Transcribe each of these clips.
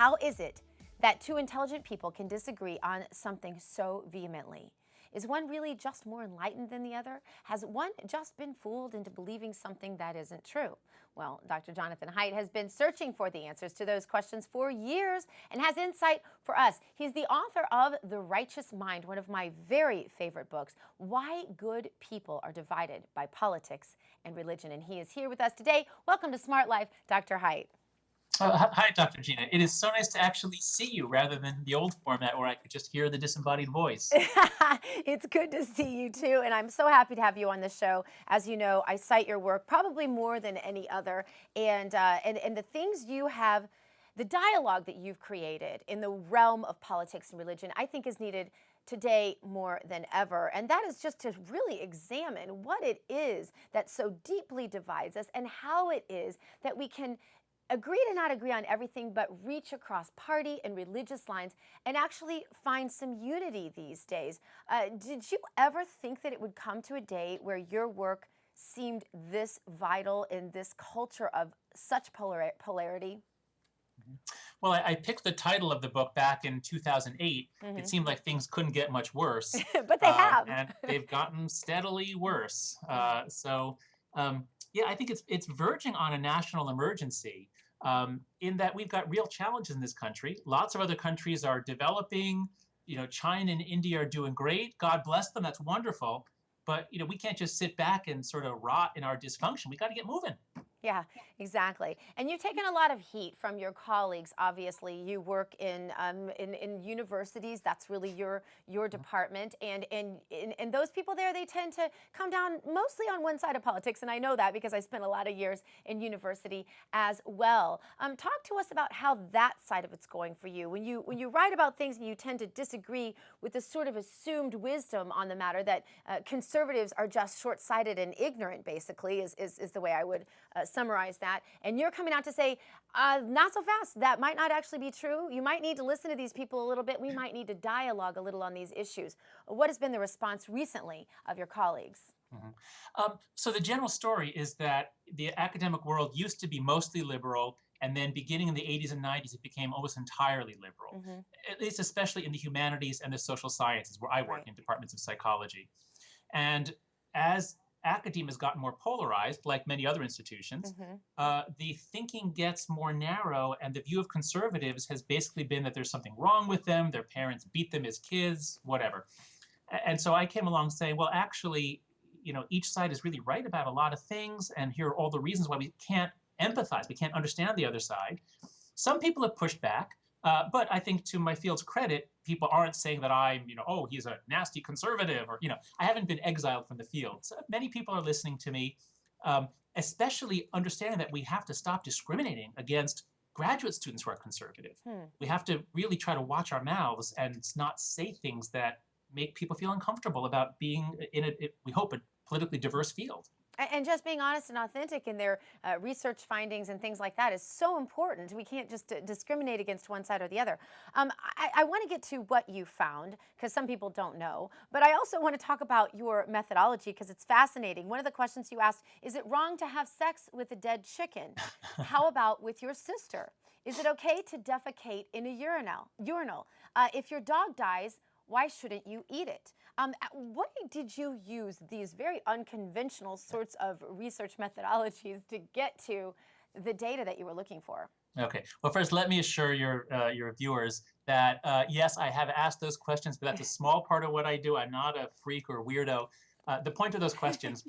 How is it that two intelligent people can disagree on something so vehemently? Is one really just more enlightened than the other? Has one just been fooled into believing something that isn't true? Well, Dr. Jonathan Haidt has been searching for the answers to those questions for years and has insight for us. He's the author of The Righteous Mind, one of my very favorite books, Why Good People Are Divided by Politics and Religion. And he is here with us today. Welcome to Smart Life, Dr. Haidt. Hi, Dr. Gina. It is so nice to actually see you rather than the old format where I could just hear the disembodied voice. It's good to see you too, and I'm so happy to have you on the show. As you know, I cite your work probably more than any other, and the things you have, the dialogue that you've created in the realm of politics and religion, I think is needed today more than ever. And that is just to really examine what it is that so deeply divides us and how it is that we can agree to not agree on everything, but reach across party and religious lines and actually find some unity these days. Did you ever think that it would come to a day where your work seemed this vital in this culture of such polarity? Well, I picked the title of the book back in 2008. It seemed like things couldn't get much worse, But they have. and they've gotten steadily worse. Yeah, I think it's verging on a national emergency, in that we've got real challenges in this country. Lots of other countries are developing. China and India are doing great. God bless them. That's wonderful. But we can't just sit back and sort of rot in our dysfunction. We got to get moving. Yeah, exactly. And you've taken a lot of heat from your colleagues. Obviously, you work in universities. That's really your department, and those people there, they tend to come down mostly on one side of politics. And I know that because I spent a lot of years in university as well. Talk to us about how that side of it's going for you. When you write about things and you tend to disagree with this sort of assumed wisdom on the matter that conservatives are just short-sighted and ignorant, basically, is the way I would summarize that. And you're coming out to say, not so fast. That might not actually be true. You might need to listen to these people a little bit. We might need to dialogue a little on these issues. What has been the response recently of your colleagues? So the general story is that the academic world used to be mostly liberal, and then beginning in the 80s and 90s, it became almost entirely liberal, at least especially in the humanities and the social sciences, where I work Right. in departments of psychology. And as academia has gotten more polarized, like many other institutions, the thinking gets more narrow, and the view of conservatives has basically been that there's something wrong with them, their parents beat them as kids, whatever. And so I came along saying, well, actually, each side is really right about a lot of things, and here are all the reasons why we can't empathize, we can't understand the other side. Some people have pushed back, but I think to my field's credit, people aren't saying that I'm, oh, he's a nasty conservative, or, I haven't been exiled from the field. So many people are listening to me, especially understanding that we have to stop discriminating against graduate students who are conservative. We have to really try to watch our mouths and not say things that make people feel uncomfortable about being in we hope, a politically diverse field. And just being honest and authentic in their research findings and things like that is so important. We can't just discriminate against one side or the other. I want to get to what you found, because some people don't know. But I also want to talk about your methodology, because it's fascinating. One of the questions you asked, is it wrong to have sex with a dead chicken? How about with your sister? Is it okay to defecate in a urinal? If your dog dies, why shouldn't you eat it? What did you use these very unconventional sorts of research methodologies to get to the data that you were looking for? Okay. Well, first, let me assure your viewers that yes, I have asked those questions, but that's a small part of what I do. I'm not a freak or weirdo. The point of those questions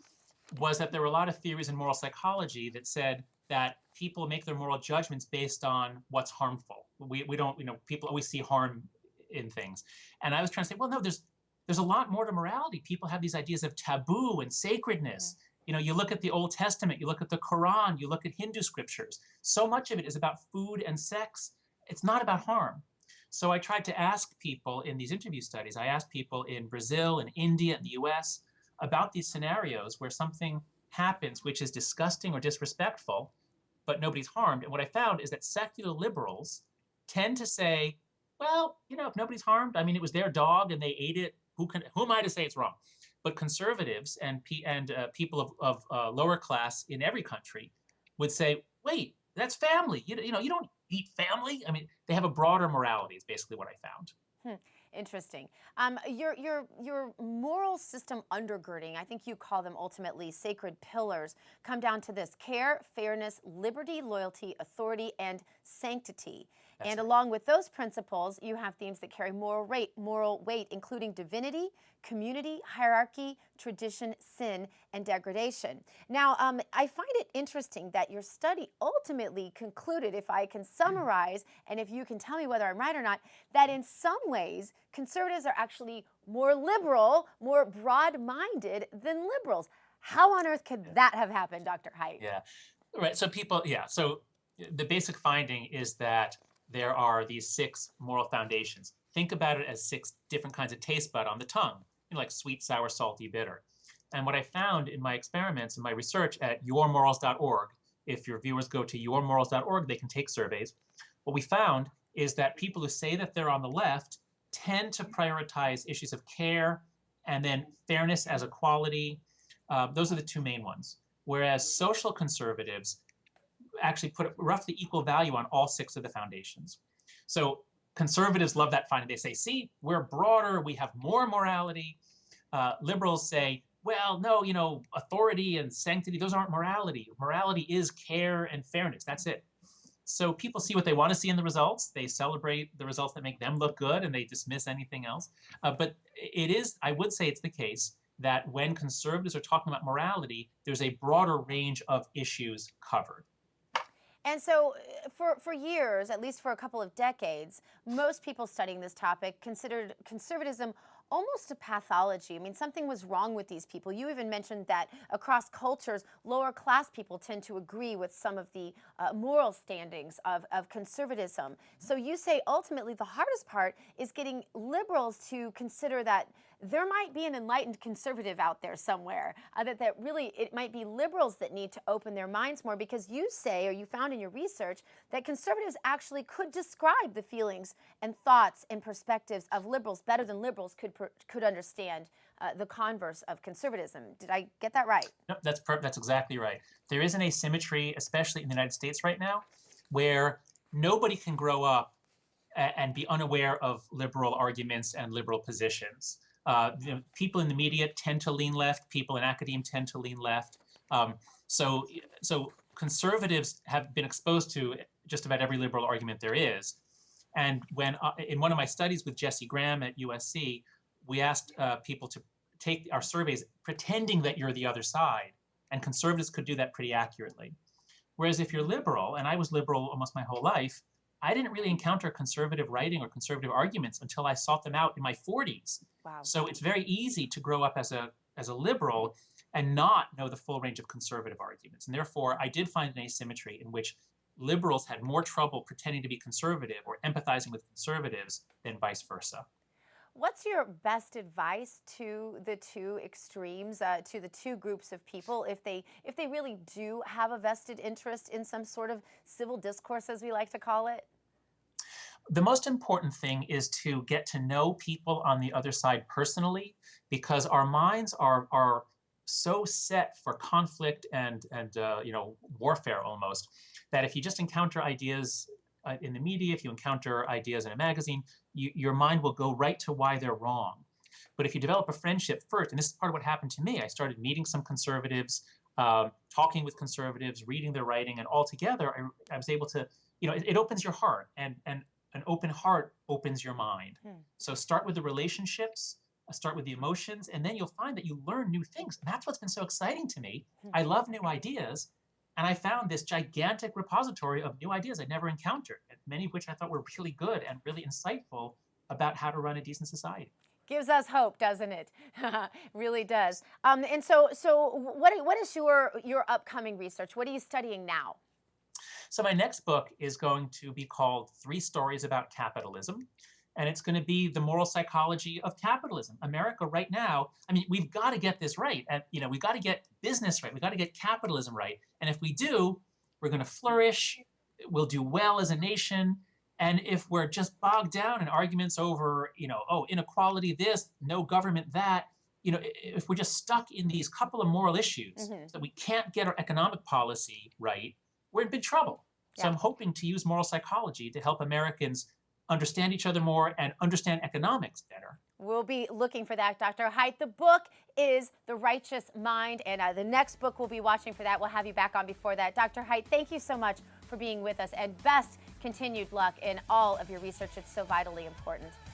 was that there were a lot of theories in moral psychology that said that people make their moral judgments based on what's harmful. We don't, people always see harm in things. And I was trying to say, well, no, there's a lot more to morality. People have these ideas of taboo and sacredness. You look at the Old Testament, you look at the Quran, you look at Hindu scriptures. So much of it is about food and sex. It's not about harm. So I tried to ask people in these interview studies, I asked people in Brazil and India and the US about these scenarios where something happens which is disgusting or disrespectful, but nobody's harmed. And what I found is that secular liberals tend to say, well, if nobody's harmed, I mean, it was their dog and they ate it. Who am I to say it's wrong? But conservatives and people of lower class in every country would say, wait, that's family. You eat family. I mean, they have a broader morality is basically what I found. Interesting. Your moral system undergirding, I think you call them ultimately sacred pillars, come down to this: care, fairness, liberty, loyalty, authority, and sanctity. That's And right. along with those principles, you have themes that carry moral weight, including divinity, community, hierarchy, tradition, sin, and degradation. Now, I find it interesting that your study ultimately concluded, if I can summarize, and if you can tell me whether I'm right or not, that in some ways, conservatives are actually more liberal, more broad-minded than liberals. How on earth could that have happened, Dr. Haidt? Yeah. Right. So people, yeah. So the basic finding is that there are these 6 moral foundations. Think about it as 6 different kinds of taste bud on the tongue, like sweet, sour, salty, bitter. And what I found in my experiments and my research at yourmorals.org, if your viewers go to yourmorals.org, they can take surveys. What we found is that people who say that they're on the left tend to prioritize issues of care and then fairness as a quality. Those are the 2 main ones. Whereas social conservatives actually put roughly equal value on all 6 of the foundations. So conservatives love that finding. They say, see, we're broader, we have more morality. Liberals say, well, no, authority and sanctity, those aren't morality. Morality is care and fairness. That's it. So people see what they want to see in the results. They celebrate the results that make them look good, and they dismiss anything else. But it is, I would say it's the case that when conservatives are talking about morality, there's a broader range of issues covered. And so, for years, at least for a couple of decades, most people studying this topic considered conservatism almost a pathology. I mean, something was wrong with these people. You even mentioned that across cultures, lower class people tend to agree with some of the moral standings of conservatism. So you say ultimately the hardest part is getting liberals to consider that there might be an enlightened conservative out there somewhere, that really it might be liberals that need to open their minds more, because you say, or you found in your research, that conservatives actually could describe the feelings and thoughts and perspectives of liberals better than liberals could understand the converse of conservatism. Did I get that right? No, that's exactly right. There is an asymmetry, especially in the United States right now, where nobody can grow up and be unaware of liberal arguments and liberal positions. People in the media tend to lean left. People in academia tend to lean left. Um, so, so conservatives have been exposed to just about every liberal argument there is. And when in one of my studies with Jesse Graham at USC, we asked people to take our surveys pretending that you're the other side, and conservatives could do that pretty accurately. Whereas if you're liberal, and I was liberal almost my whole life, I didn't really encounter conservative writing or conservative arguments until I sought them out in my 40s. Wow. So it's very easy to grow up as a liberal and not know the full range of conservative arguments. And therefore, I did find an asymmetry in which liberals had more trouble pretending to be conservative or empathizing with conservatives than vice versa. What's your best advice to the 2 extremes, to the 2 groups of people, if they really do have a vested interest in some sort of civil discourse, as we like to call it? The most important thing is to get to know people on the other side personally, because our minds are so set for conflict and warfare almost, that if you just encounter ideas in the media, if you encounter ideas in a magazine, your mind will go right to why they're wrong. But if you develop a friendship first, and this is part of what happened to me, I started meeting some conservatives, talking with conservatives, reading their writing, and altogether I was able to, it opens your heart, and an open heart opens your mind. So start with the relationships, start with the emotions, and then you'll find that you learn new things. And that's what's been so exciting to me. I love new ideas, and I found this gigantic repository of new ideas I'd never encountered, and many of which I thought were really good and really insightful about how to run a decent society. Gives us hope, doesn't it? Really does. And so what is your upcoming research? What are you studying now? So my next book is going to be called 3 Stories About Capitalism. And it's going to be the moral psychology of capitalism. America right now, I mean, we've got to get this right. And, we've got to get business right. We've got to get capitalism right. And if we do, we're going to flourish. We'll do well as a nation. And if we're just bogged down in arguments over, inequality this, no government that, if we're just stuck in these couple of moral issues that we can't get our economic policy right, we're in big trouble. So Yeah. I'm hoping to use moral psychology to help Americans understand each other more and understand economics better. We'll be looking for that, Dr. Haidt. The book is The Righteous Mind, and the next book we'll be watching for that. We'll have you back on before that. Dr. Haidt, thank you so much for being with us, and best continued luck in all of your research. It's so vitally important.